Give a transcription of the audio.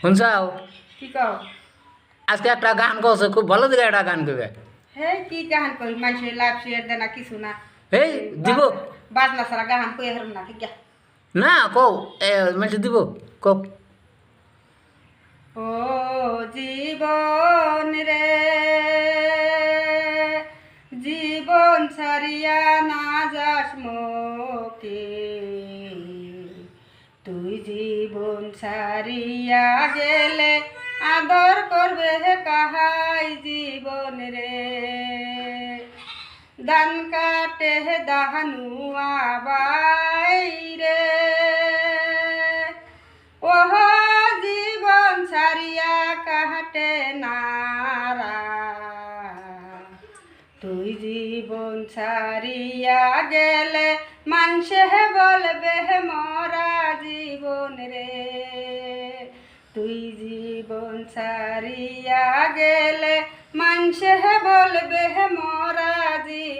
শুনছাও কি কও আজকে একটা গান কছে খুব ভালো দিকে একটা গান কইবে হে কি গাহান কই মানুষের লাভ শেয়ার দেনা কিছু না এই দিব বাজনা সারা গাহান কই হারুম না ঠিক না কও এ মানে দিব কও ও জীবন রে জীবন ছাড়িয়া না যাস মোকে তুই জীবন ছাড়িয়া গেলে আদর করবে কাহাই জীবন রে দান কাটে দাহানুয়া বাইরে ওহ জীবন ছাড়িয়া কাটে নারা তুই জীবন ছাড়িয়া গেলে মানুষে বলবে মরা জীবন রে তুই জীবন ছাড়িয়া গেলে মানুষে বলবে মরা জীবন